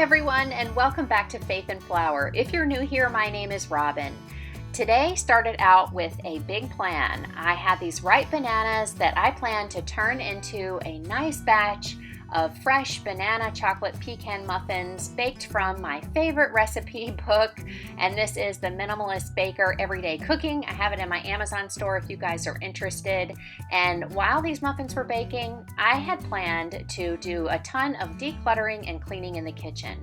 everyone, and welcome back to Faith and Flour. If you're new here, my name is Robin. Today started out with a big plan. I had these ripe bananas that I planned to turn into a nice batch of fresh banana chocolate pecan muffins baked from my favorite recipe book, and this is the Minimalist Becker Everyday Cooking. I have it in my Amazon store if you guys are interested. And while these muffins were baking, I had planned to do a ton of decluttering and cleaning in the kitchen.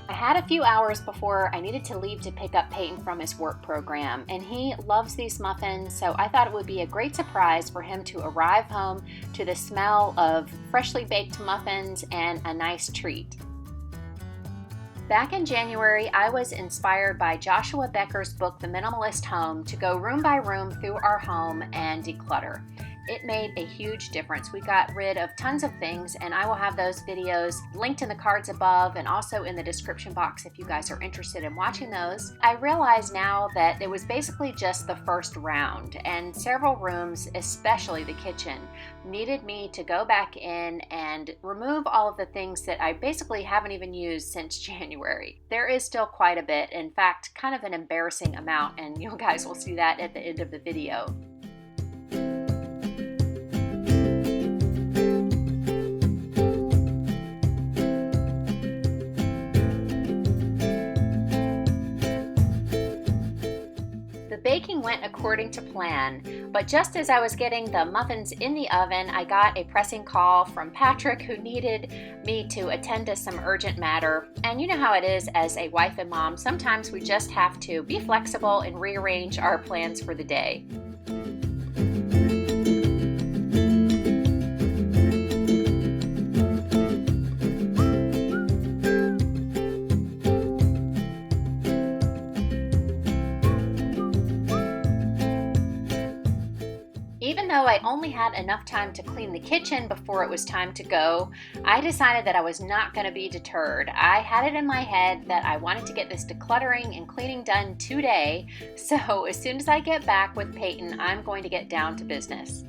I had a few hours before I needed to leave to pick up Peyton from his work program, and he loves these muffins, so I thought it would be a great surprise for him to arrive home to the smell of freshly baked muffins and a nice treat. Back in January, I was inspired by Joshua Becker's book, The Minimalist Home, to go room by room through our home and declutter. It made a huge difference. We got rid of tons of things, and I will have those videos linked in the cards above and also in the description box if you guys are interested in watching those. I realize now that it was basically just the first round, and several rooms, especially the kitchen, needed me to go back in and remove all of the things that I basically haven't even used since January. There is still quite a bit, in fact, kind of an embarrassing amount, and you guys will see that at the end of the video. Baking went according to plan, but just as I was getting the muffins in the oven, I got a pressing call from Patrick, who needed me to attend to some urgent matter. And you know how it is as a wife and mom, sometimes we just have to be flexible and rearrange our plans for the day. Even though I only had enough time to clean the kitchen before it was time to go, I decided that I was not going to be deterred. I had it in my head that I wanted to get this decluttering and cleaning done today, so as soon as I get back with Peyton, I'm going to get down to business.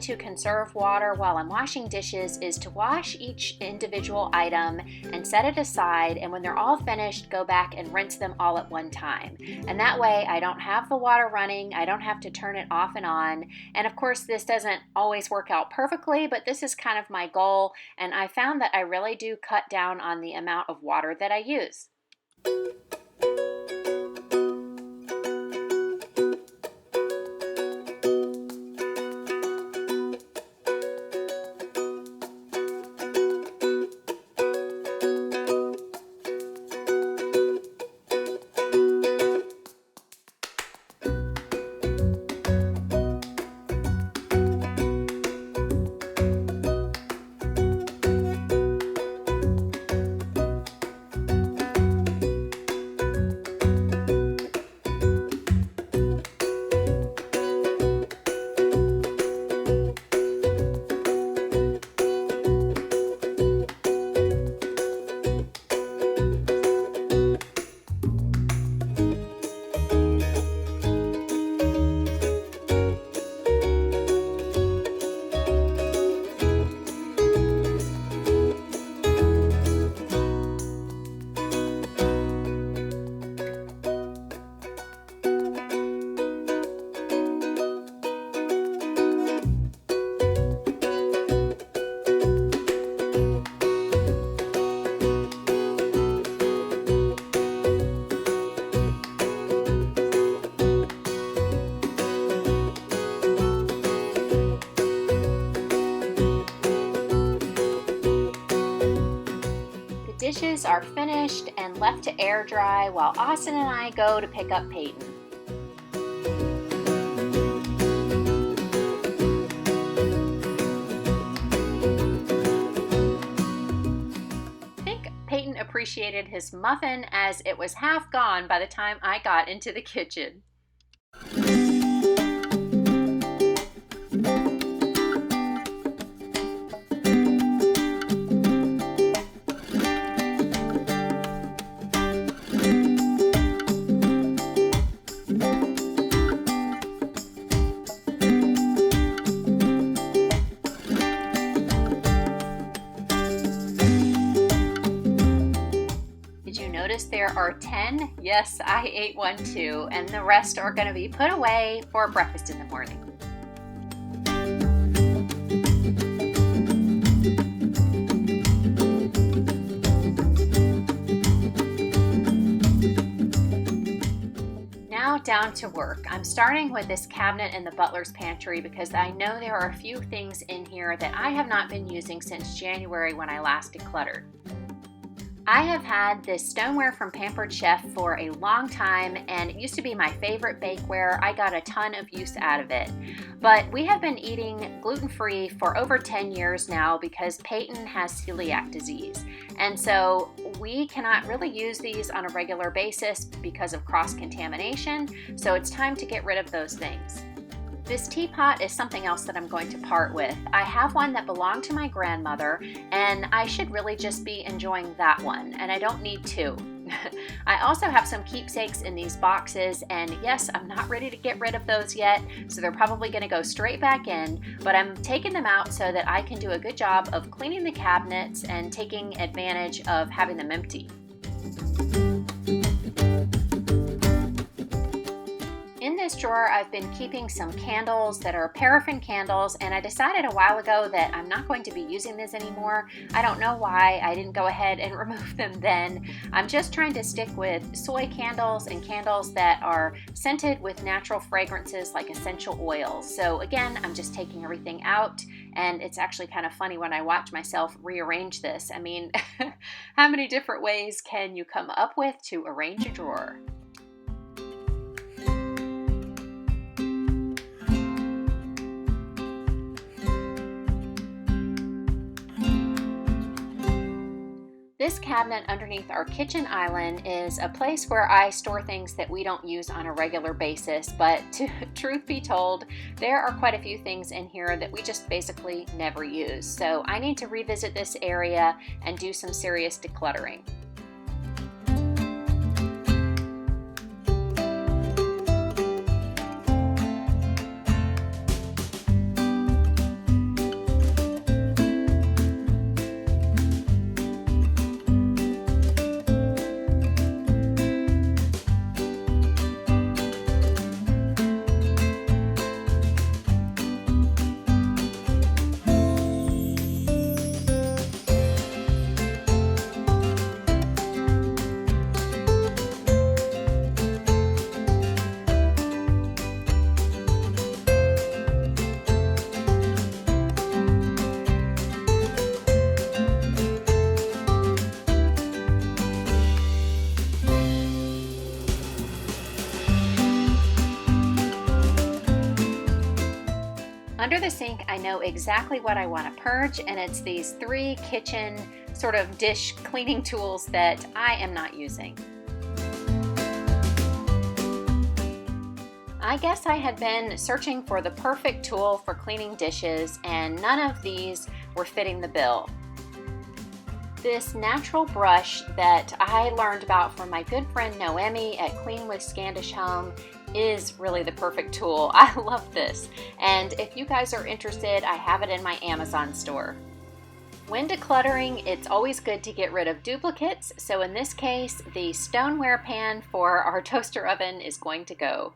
To conserve water while I'm washing dishes is to wash each individual item and set it aside, and when they're all finished, go back and rinse them all at one time. And that way I don't have the water running, I don't have to turn it off and on. And of course, this doesn't always work out perfectly, but this is kind of my goal, and I found that I really do cut down on the amount of water that I use. these are finished and left to air dry while Austin and I go to pick up Peyton. I think Peyton appreciated his muffin as it was half gone by the time I got into the kitchen. Notice there are 10. Yes, I ate one too, and the rest are going to be put away for breakfast in the morning. Now down to work. I'm starting with this cabinet in the butler's pantry because I know there are a few things in here that I have not been using since January when I last decluttered. I have had this stoneware from Pampered Chef for a long time, and it used to be my favorite bakeware. I got a ton of use out of it. But we have been eating gluten-free for over 10 years now because Peyton has celiac disease. And so we cannot really use these on a regular basis because of cross-contamination, so it's time to get rid of those things. This teapot is something else that I'm going to part with. I have one that belonged to my grandmother, and I should really just be enjoying that one, and I don't need two. I also have some keepsakes in these boxes, and yes, I'm not ready to get rid of those yet, so they're probably going to go straight back in, but I'm taking them out so that I can do a good job of cleaning the cabinets and taking advantage of having them empty. In this drawer, I've been keeping some candles that are paraffin candles, and I decided a while ago that I'm not going to be using these anymore. I don't know why I didn't go ahead and remove them then. I'm just trying to stick with soy candles and candles that are scented with natural fragrances like essential oils. So again, I'm just taking everything out, and it's actually kind of funny when I watch myself rearrange this. I mean, how many different ways can you come up with to arrange a drawer? This cabinet underneath our kitchen island is a place where I store things that we don't use on a regular basis, but truth be told, there are quite a few things in here that we just basically never use. So I need to revisit this area and do some serious decluttering. Under the sink, I know exactly what I want to purge, and it's these 3 kitchen sort of dish cleaning tools that I am not using. I guess I had been searching for the perfect tool for cleaning dishes, and none of these were fitting the bill. This natural brush that I learned about from my good friend Noemi at Clean with Scandish Home is really the perfect tool. I love this, and if you guys are interested, I have it in my Amazon store. When decluttering, it's always good to get rid of duplicates, so in this case, the stoneware pan for our toaster oven is going to go.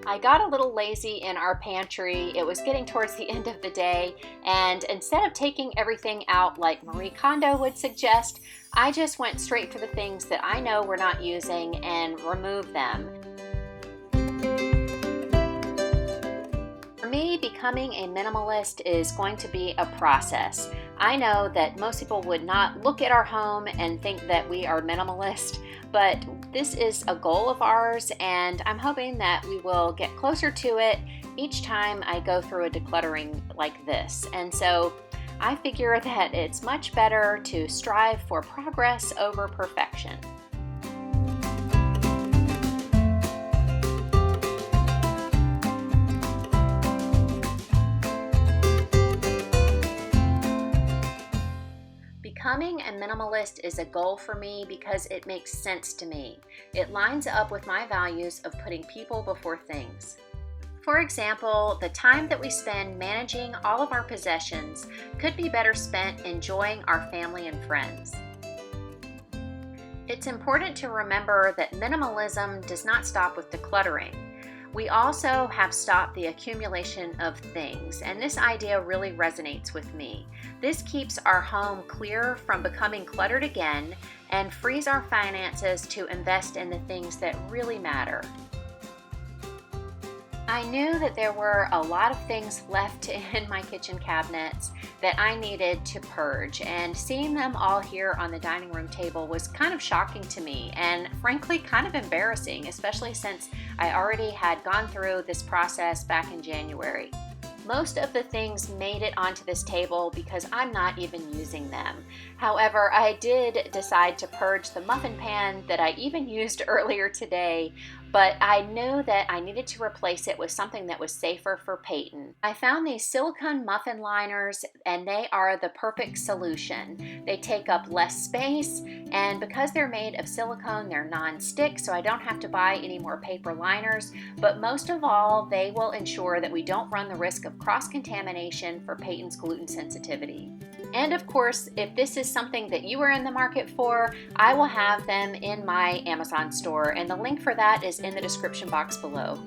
I got a little lazy in our pantry. It was getting towards the end of the day, and instead of taking everything out like Marie Kondo would suggest, I just went straight for the things that I know we're not using and removed them. For me, becoming a minimalist is going to be a process. I know that most people would not look at our home and think that we are minimalist, but this is a goal of ours, and I'm hoping that we will get closer to it each time I go through a decluttering like this. And so I figure that it's much better to strive for progress over perfection. Becoming a minimalist is a goal for me because it makes sense to me. It lines up with my values of putting people before things. For example, the time that we spend managing all of our possessions could be better spent enjoying our family and friends. It's important to remember that minimalism does not stop with decluttering. We also have stopped the accumulation of things, and this idea really resonates with me. This keeps our home clear from becoming cluttered again and frees our finances to invest in the things that really matter. I knew that there were a lot of things left in my kitchen cabinets that I needed to purge, and seeing them all here on the dining room table was kind of shocking to me and frankly kind of embarrassing, especially since I already had gone through this process back in January. Most of the things made it onto this table because I'm not even using them. However, I did decide to purge the muffin pan that I even used earlier today, but I knew that I needed to replace it with something that was safer for Peyton. I found these silicone muffin liners, and they are the perfect solution. They take up less space, and because they're made of silicone, they're non-stick, so I don't have to buy any more paper liners, but most of all, they will ensure that we don't run the risk of cross-contamination for Peyton's gluten sensitivity. And of course, if this is something that you are in the market for, I will have them in my Amazon store, and the link for that is in the description box below.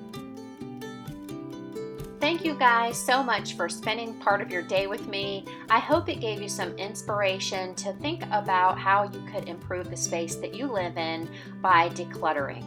Thank you guys so much for spending part of your day with me. I hope it gave you some inspiration to think about how you could improve the space that you live in by decluttering.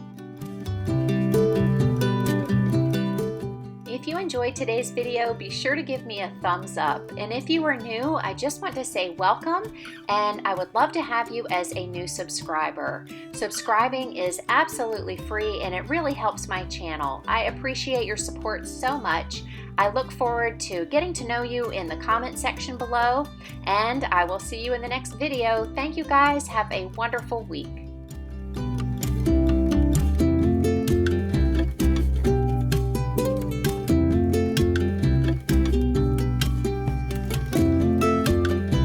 If you enjoyed today's video, be sure to give me a thumbs up. And if you are new, I just want to say welcome, and I would love to have you as a new subscriber. Subscribing is absolutely free, and it really helps my channel. I appreciate your support so much. I look forward to getting to know you in the comment section below, and I will see you in the next video. Thank you guys. Have a wonderful week.